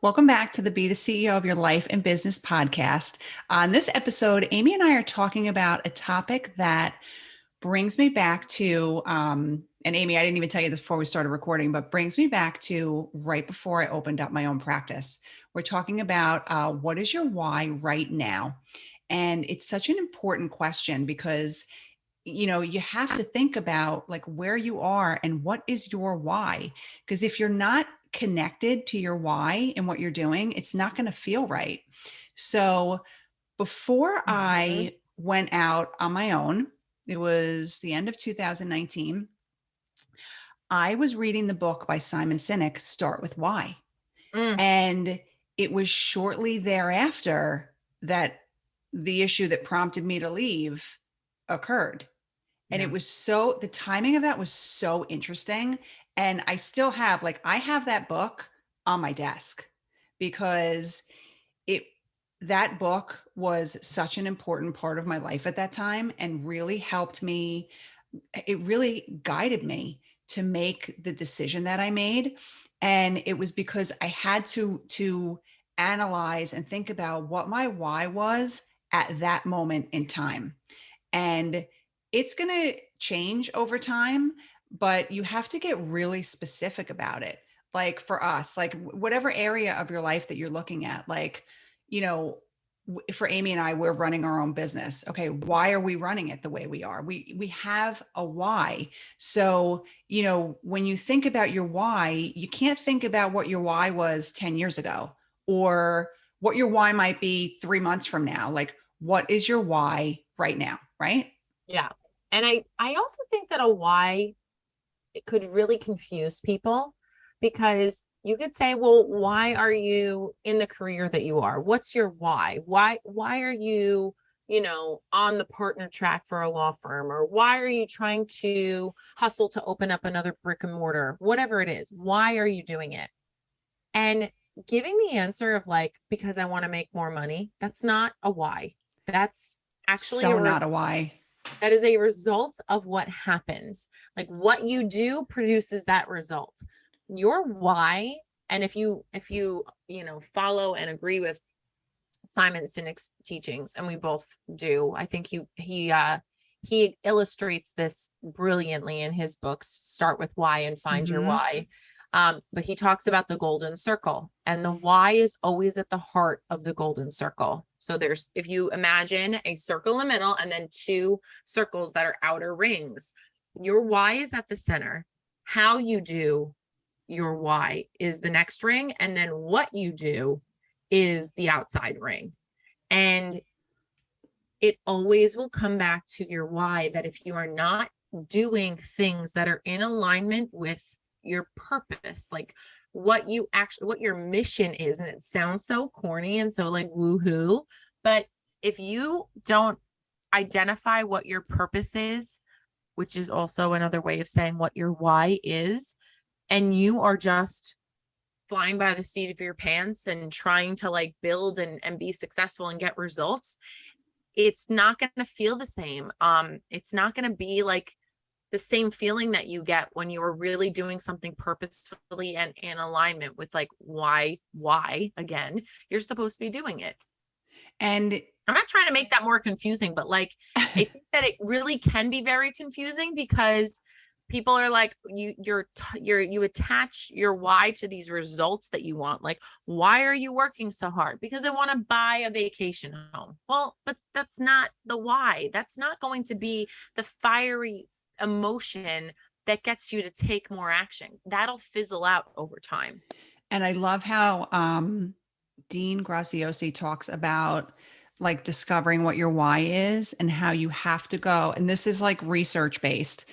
Welcome back to the Be the CEO of Your Life and Business podcast. On this episode, Amy and I are talking about a topic that brings me back to, and Amy, I didn't even tell you this before we started recording, but brings me back to right before I opened up my own practice. We're talking about what is your why right now? And it's such an important question because you have to think about like where you are and what is your why. Because if you're not connected to your why and what you're doing, it's not going to feel right. So before Mhm. I went out on my own, it was the end of 2019. I was reading the book by Simon Sinek, Start with Why. Mm, And it was shortly thereafter that the issue that prompted me to leave occurred. And yeah. the timing of that was so interesting. And I still have, like, I have that book on my desk because it, that book was such an important part of my life at that time and really helped me. It really guided me to make the decision that I made. And it was because I had to analyze and think about what my why was at that moment in time. And it's going to change over time, but you have to get really specific about it. Like for us, like whatever area of your life that you're looking at, like, you know, for Amy and I, we're running our own business. Okay, why are we running it the way we are? We have a why. So, when you think about your why, you can't think about what your why was 10 years ago or what your why might be 3 months from now. Like, what is your why right now, right? Yeah. And I also think that a why it could really confuse people because you could say, well, why are you in the career that you are? What's your why? Why are you, on the partner track for a law firm? Or why are you trying to hustle to open up another brick and mortar? Whatever it is, why are you doing it? And giving the answer of like, because I want to make more money, that's not a why. That's actually So not a why. that is a result of what happens. Like what you do produces that result. Your why, and if you follow and agree with Simon Sinek's teachings, and we both do, I think he illustrates this brilliantly in his books, Start with Why and Find Your Mm-hmm. Why. But he talks about the golden circle, and the why is always at the heart of the golden circle. So if you imagine a circle in the middle and then two circles that are outer rings, your why is at the center. How you do your why is the next ring, and then what you do is the outside ring. And it always will come back to your why, that if you are not doing things that are in alignment with your purpose, like what your mission is, and it sounds so corny and so like woohoo, but if you don't identify what your purpose is, which is also another way of saying what your why is, and you are just flying by the seat of your pants and trying to like build and be successful and get results, it's not going to feel the same. It's not going to be like the same feeling that you get when you are really doing something purposefully and in alignment with like why again you're supposed to be doing it. And I'm not trying to make that more confusing, but like I think that it really can be very confusing because people are like you attach your why to these results that you want. Like, why are you working so hard? Because I want to buy a vacation home. Well, but that's not the why. That's not going to be the fiery emotion that gets you to take more action. That'll fizzle out over time. and I love how Dean Graziosi talks about like discovering what your why is and how you have to go. And this is like research based.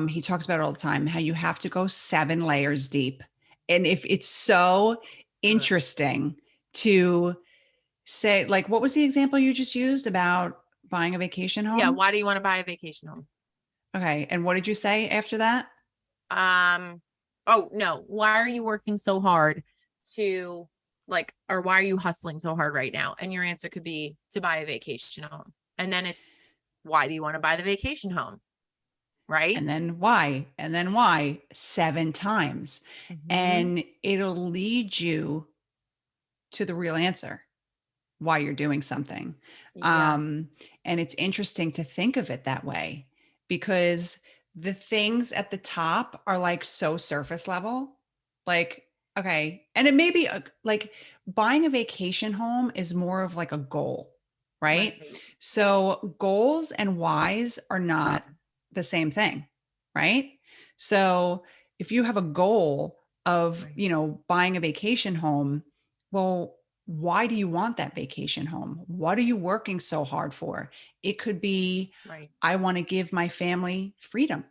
He talks about it all the time, how you have to go 7 layers deep. And if it's so interesting to say, like, what was the example you just used about buying a vacation Yeah, home? why do you want to buy a vacation home? Okay. And what did you say after that? um oh no, why are you working so hard to like, or why are you hustling so hard right now? And your answer could be to buy a vacation home. And then it's, why do you want to buy the vacation home? Right. And then why? And then why? 7 times. Mm-hmm. And it'll lead you to the real answer why you're doing something. Yeah. Um, and it's interesting to think of it that way because the things at the top are like so surface level. Like, okay. And it may be like buying a vacation home is more of like a goal, right? Right. So goals and whys are not the same thing, right? So if you have a goal of, Right. you know, buying a vacation home, well, why do you want that vacation home? What are you working so hard for? It could be, Right. I want to give my family freedom.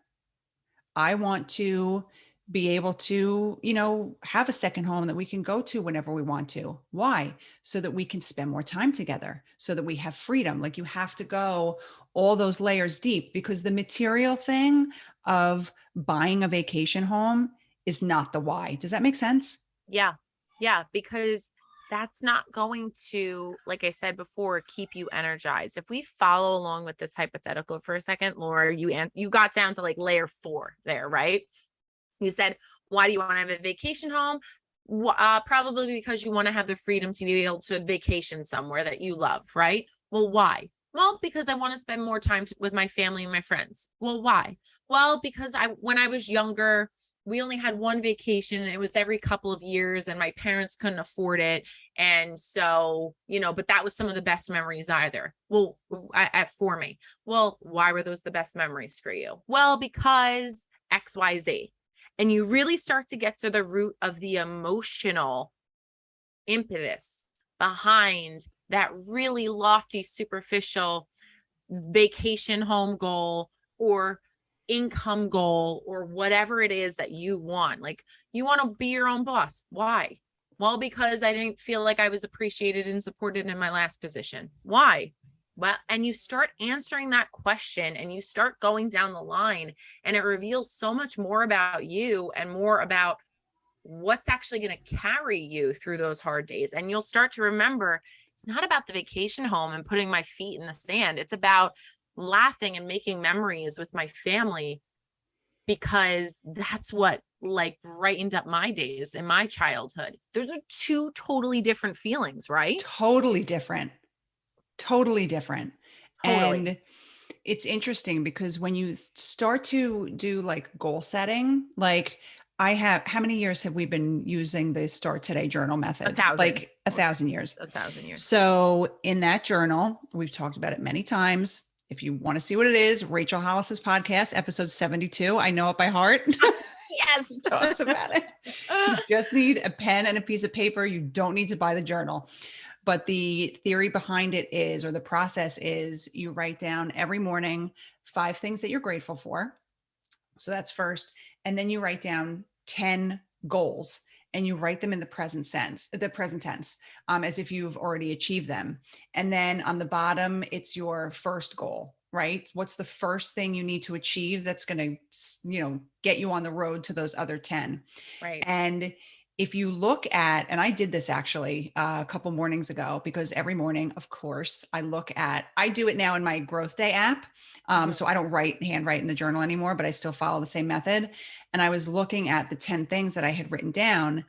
I want to be able to, you know, have a second home that we can go to whenever we want to. Why? So that we can spend more time together, so that we have freedom. Like you have to go all those layers deep because the material thing of buying a vacation home is not the why. Does that make sense? Yeah. Yeah. Because that's not going to, like I said before, keep you energized. If we follow along with this hypothetical for a second, Laura, you got down to like layer 4 there, right? You said, why do you want to have a vacation home? Probably because you want to have the freedom to be able to vacation somewhere that you love, right? Well, why? Well, because I want to spend more time with my family and my friends. Well, why? Well, because when I was younger, we only had one vacation and it was every couple of years and my parents couldn't afford it. And so, but that was some of the best memories either. Well, for me. Well, why were those the best memories for you? Well, because XYZ. And you really start to get to the root of the emotional impetus behind that really lofty, superficial vacation home goal or income goal or whatever it is that you want. Like you want to be your own boss. Why? Well, because I didn't feel like I was appreciated and supported in my last position. Why? Well, and you start answering that question and you start going down the line, and it reveals so much more about you and more about what's actually going to carry you through those hard days. And you'll start to remember it's not about the vacation home and putting my feet in the sand. It's about laughing and making memories with my family, because that's what like brightened up my days in my childhood. Those are two totally different feelings, right? Totally different. Totally different. Totally. And it's interesting because when you start to do like goal setting, like how many years have we been using the Start Today journal A method? thousand. Like a thousand years. 1,000 years. So in that journal, we've talked about it many times. If you want to see what it is, Rachel Hollis's podcast, episode 72. I know it by heart. Yes. Talks about it. You just need a pen and a piece of paper. You don't need to buy the journal. But the theory behind it is, or the process is, you write down every morning 5 things that you're grateful for. So that's first. And then you write down 10 goals and you write them in the present tense, as if you've already achieved them. And then on the bottom, it's your first goal, right? What's the first thing you need to achieve that's going to, get you on the road to those other 10? Right. And if you look at, and I did this actually a couple mornings ago, because every morning, of course, I do it now in my Growth Day app. So I don't handwrite in the journal anymore, but I still follow the same method. And I was looking at the 10 things that I had written down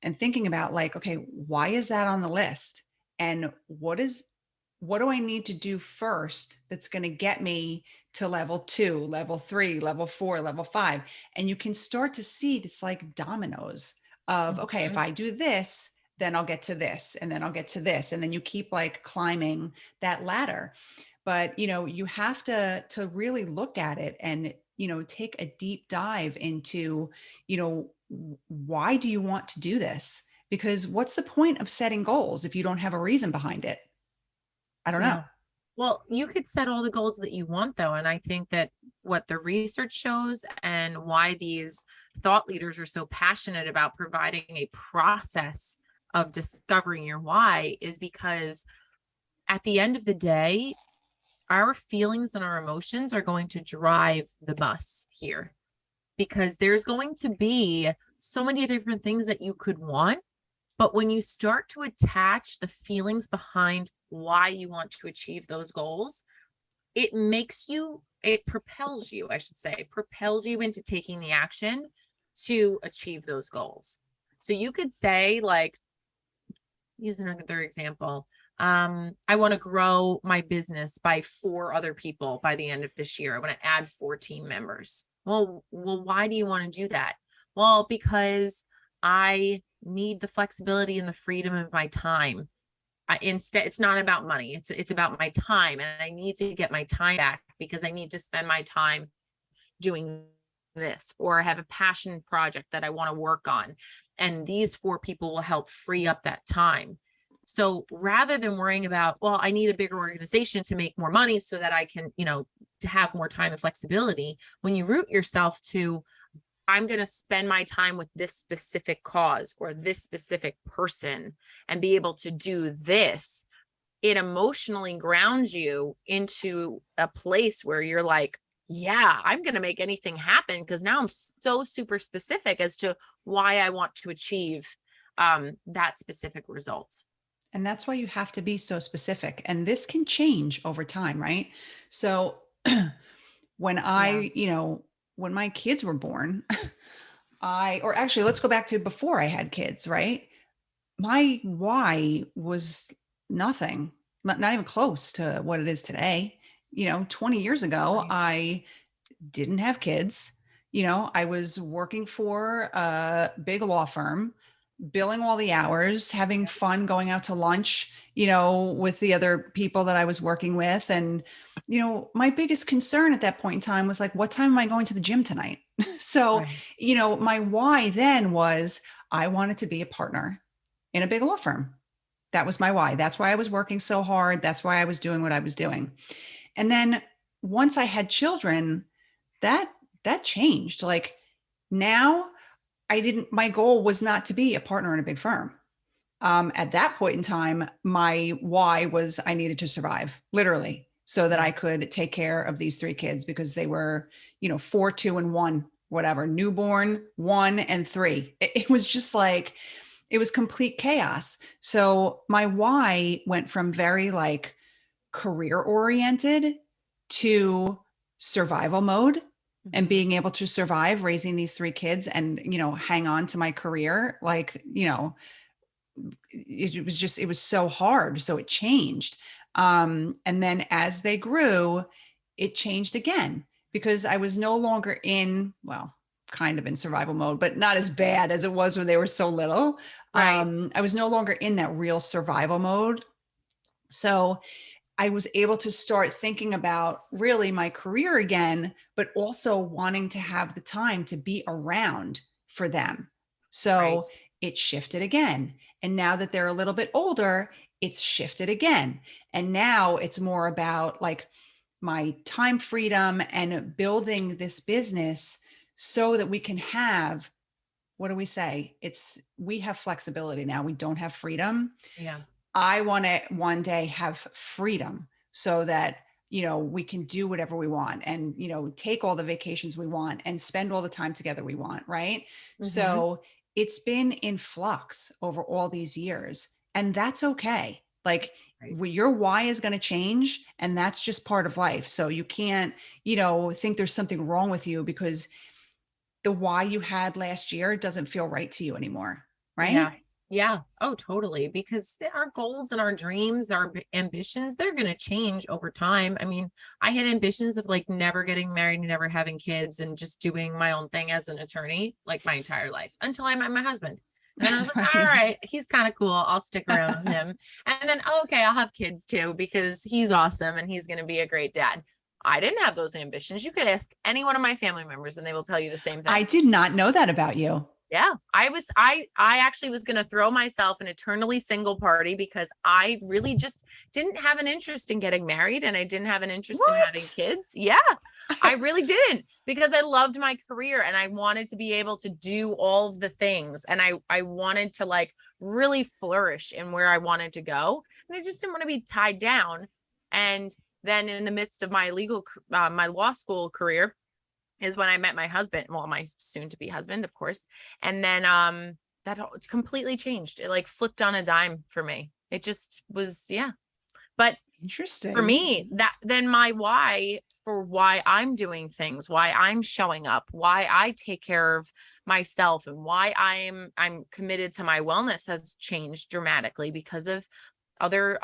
and thinking about like, okay, why is that on the list? And what do I need to do first that's going to get me to level 2, level 3, level 4, level 5? And you can start to see it's like dominoes of, okay, if I do this, then I'll get to this, and then I'll get to this. And then you keep like climbing that ladder. But, you have to really look at it and, take a deep dive into, why do you want to do this? Because what's the point of setting goals if you don't have a reason behind it? I don't know. Yeah. Well, you could set all the goals that you want, though. And I think that what the research shows and why these thought leaders are so passionate about providing a process of discovering your why is because at the end of the day, our feelings and our emotions are going to drive the bus here, because there's going to be so many different things that you could want. But when you start to attach the feelings behind why you want to achieve those goals, it propels you, I should say, propels you into taking the action to achieve those goals. So you could say, like, use another example. I want to grow my business by 4 other people by the end of this year. I want to add 4 team members. Well, why do you want to do that? Well, because I need the flexibility and the freedom of my time. Instead, it's not about money. It's about my time, and I need to get my time back because I need to spend my time doing this, or I have a passion project that I want to work on. And these 4 people will help free up that time. So rather than worrying about, well, I need a bigger organization to make more money so that I can, to have more time and flexibility, when you root yourself to, I'm going to spend my time with this specific cause or this specific person and be able to do this, it emotionally grounds you into a place where you're like, yeah, I'm going to make anything happen, because now I'm so super specific as to why I want to achieve that specific result. And that's why you have to be so specific. And this can change over time, right? So when I, Yes. when my kids were born, or actually, let's go back to before I had kids, right? My why was nothing, not even close to what it is today. 20 years ago, Right. I didn't have kids. I was working for a big law firm, billing all the hours, having fun, going out to lunch, with the other people that I was working with. And, my biggest concern at that point in time was like, what time am I going to the gym tonight? So, Right. my why then was I wanted to be a partner in a big law firm. That was my why. That's why I was working so hard. That's why I was doing what I was doing. And then once I had children, that that changed. Like now my goal was not to be a partner in a big firm. At that point in time, my why was I needed to survive, literally, so that I could take care of these 3 kids, because they were, 4, 2, and 1, whatever, newborn, 1 and 3. It was just like, it was complete chaos. So my why went from very like career oriented to survival mode, and Mhm. being able to survive raising these 3 kids and, hang on to my career. Like, it was so hard. So it changed. And then as they grew, it changed again, because I was no longer well, kind of in survival mode, but not as bad as it was when they were so little. Right. I was no longer in that real survival mode. So I was able to start thinking about really my career again, but also wanting to have the time to be around for them. Right. So it shifted again. And now that they're a little bit older, it's shifted again. And now it's more about like my time freedom and building this business so that we can have, what do we say? We have flexibility now. We don't have freedom. Yeah. I want to one day have freedom so that, we can do whatever we want and, take all the vacations we want and spend all the time together we want. Right. Hmm. So it's been in flux over all these years, and that's okay. Like, Right. your why is going to change, and that's just part of life. So you can't, think there's something wrong with you because the why you had last year doesn't feel right to you anymore. Right. Yeah. Yeah. Oh, totally. Because our goals and our dreams, our ambitions, they're going to change over time. I mean, I had ambitions of like never getting married, never having kids, and just doing my own thing as an attorney like my entire life until I met my husband. And then I was like, all Right. right, he's kind of cool. I'll stick around with him. And then, oh, okay, I'll have kids too because he's awesome and he's going to be a great dad. I didn't have those ambitions. You could ask any one of my family members and they will tell you the same I thing. did not know that about you. Yeah, I actually was going to throw myself an eternally single party because I really just didn't have an interest in getting married and I didn't have an interest in having What? kids. Yeah, I really didn't because I loved my career and I wanted to be able to do all of the things and I wanted to like really flourish in where I wanted to go and I just didn't want to be tied down. And then in the midst of my my law school career, is when I met my husband, well, my soon to be husband, of course. And then that completely changed. It like flipped on a dime for me. It just was, yeah. But for Interesting. me, that then my why for why I'm doing things, why I'm showing up, why I take care of myself and why I'm committed to my wellness has changed dramatically because of other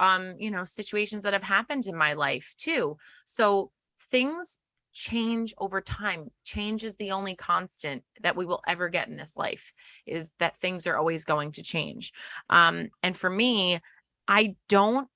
situations that have happened in my life too. So things change over time. Change is the only constant that we will ever get in this life, is that things are always going to change. And for me, I don't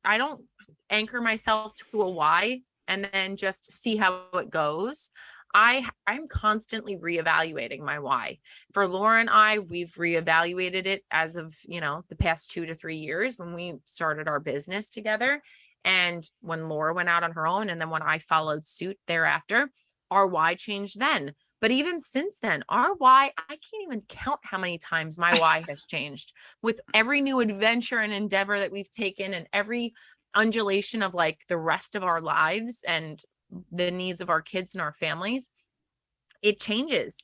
I don't anchor myself to a why and then just see how it goes. I'm constantly reevaluating my why. For Laura and I, we've reevaluated it as of, the past 2 to 3 years when we started our business together. And when Laura went out on her own, and then when I followed suit thereafter, our why changed then. But even since then, our why, I can't even count how many times my why has changed with every new adventure and endeavor that we've taken, and every undulation of like the rest of our lives and the needs of our kids and our families. It changes.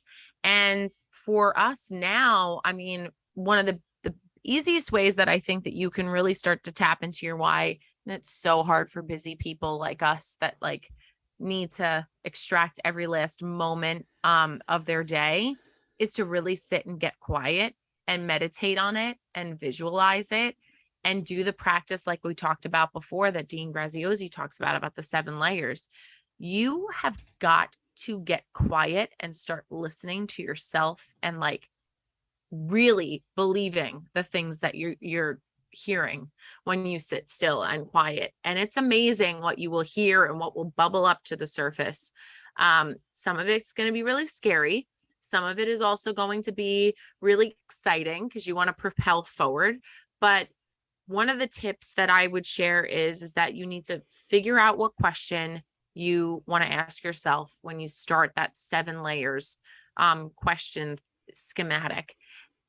And for us now, I mean, one of the easiest ways that I think that you can really start to tap into your why, and it's so hard for busy people like us that like need to extract every last moment of their day, is to really sit and get quiet and meditate on it and visualize it and do the practice like we talked about before, that Dean Graziosi talks about the 7 layers. You have got to get quiet and start listening to yourself and like really believing the things that you're hearing when you sit still and quiet. And it's amazing what you will hear and what will bubble up to the surface. Some of it's going to be really scary. Some of it is also going to be really exciting because you want to propel forward. But one of the tips that I would share is that you need to figure out what question you want to ask yourself when you start that 7 layers question schematic,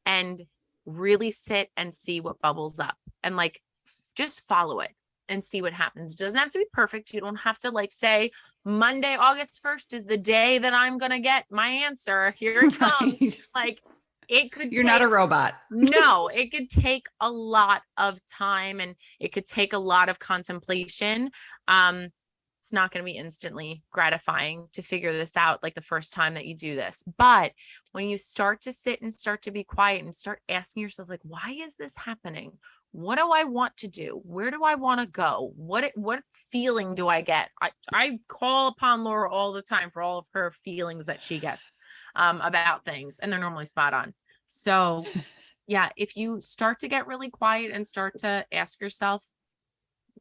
and really sit and see what bubbles up and like just follow it and see what happens. It doesn't have to be perfect. You don't have to like say Monday, August 1st is the day that I'm going to get my answer. Here it comes. Right. Like it could You're not a robot. no, it could take a lot of time and it could take a lot of contemplation. It's not going to be instantly gratifying to figure this out like the first time that you do this. But when you start to sit and start to be quiet and start asking yourself, like, why is this happening? What do I want to do? Where do I want to go? What feeling do I get? I call upon Laura all the time for all of her feelings that she gets about things, and they're normally spot on. So yeah, if you start to get really quiet and start to ask yourself,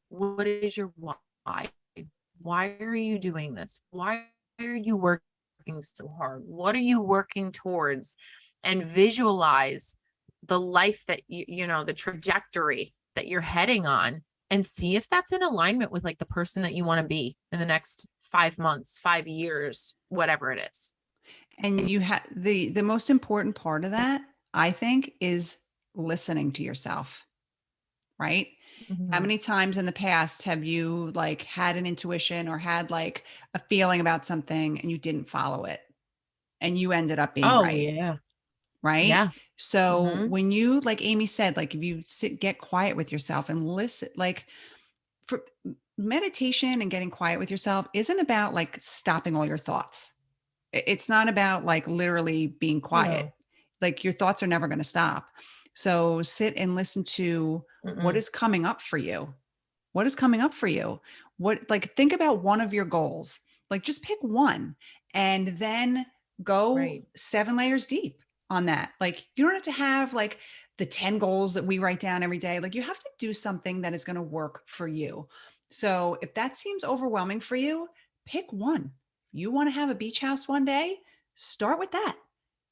what is your why? Why are you doing this? Why are you working so hard? What are you working towards? And visualize the life that the trajectory that you're heading on, and see if that's in alignment with like the person that you want to be in the next 5 months, 5 years, whatever it is. And you have the most important part of that, I think, is listening to yourself, right? How Mhm. many times in the past have you like had an intuition or had like a feeling about something and you didn't follow it and you ended up being Oh right, yeah. right? Yeah. So Hmm. when you, like Amy said, like if you sit, get quiet with yourself and listen, like for meditation and getting quiet with yourself isn't about like stopping all your thoughts. It's not about like literally being quiet. No. Like your thoughts are never going to stop. So sit and listen to what Mm-mm. is coming up for you. What is coming up for you? What, like, think about one of your goals. Like, just pick one and then go Right. 7 layers deep on that. Like, you don't have to have like the 10 goals that we write down every day. Like, you have to do something that is going to work for you. So, if that seems overwhelming for you, pick one. You want to have a beach house one day? Start with that.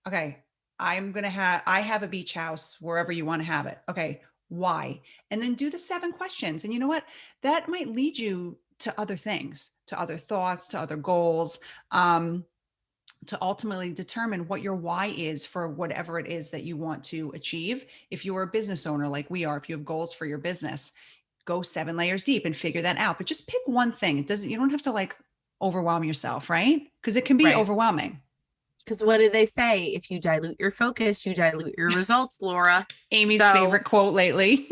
Okay, I have a beach house wherever you want to have it. Okay, why? And then do the 7 questions. And you know what? That might lead you to other things, to other thoughts, to other goals, to ultimately determine what your why is for whatever it is that you want to achieve. If you're a business owner like we are, if you have goals for your business, go 7 layers deep and figure that out. But just pick one thing. You don't have to like overwhelm yourself, right? Because it can be Right. overwhelming. Because what do they say? If you dilute your focus, you dilute your results, Laura. Amy's So favorite quote lately.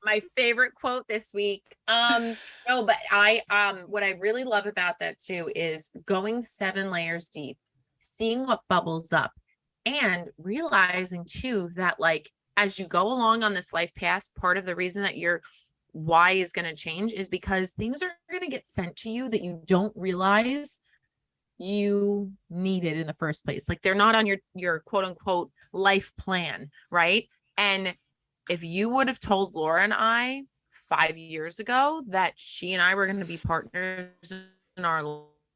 my favorite quote this week. No, but I what I really love about that too is going 7 layers deep seeing what bubbles up, and realizing too that like as you go along on this life path, part of the reason that your why is going to change is because things are going to get sent to you that you don't realize you needed in the first place. Like they're not on your quote unquote life plan, right? And if you would have told Laura and I 5 years ago that she and I were going to be partners in our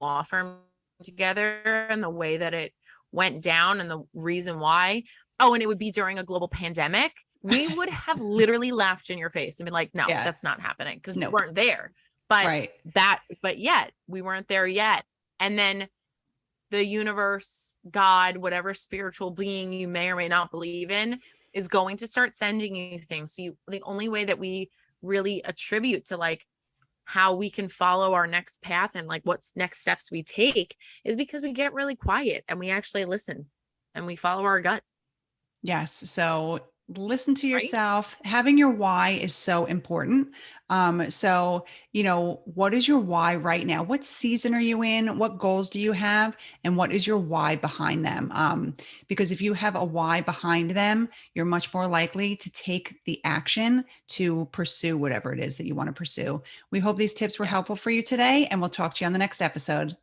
law firm together, and the way that it went down and the reason why, oh, and it would be during a global pandemic, we would have literally laughed in your face and been like, no, Yeah. that's not happening, because we Nope. weren't there. But Right. but yet we weren't there yet. And then the universe, God, whatever spiritual being you may or may not believe in, is going to start sending you things. So the only way that we really attribute to like how we can follow our next path and like what's next steps we take is because we get really quiet and we actually listen and we follow our gut, Yes. So listen to right? yourself. Having your why is so important. So, what is your why right now? What season are you in? What goals do you have? And what is your why behind them? Because if you have a why behind them, you're much more likely to take the action to pursue whatever it is that you want to pursue. We hope these tips were Yeah. helpful for you today, and we'll talk to you on the next episode.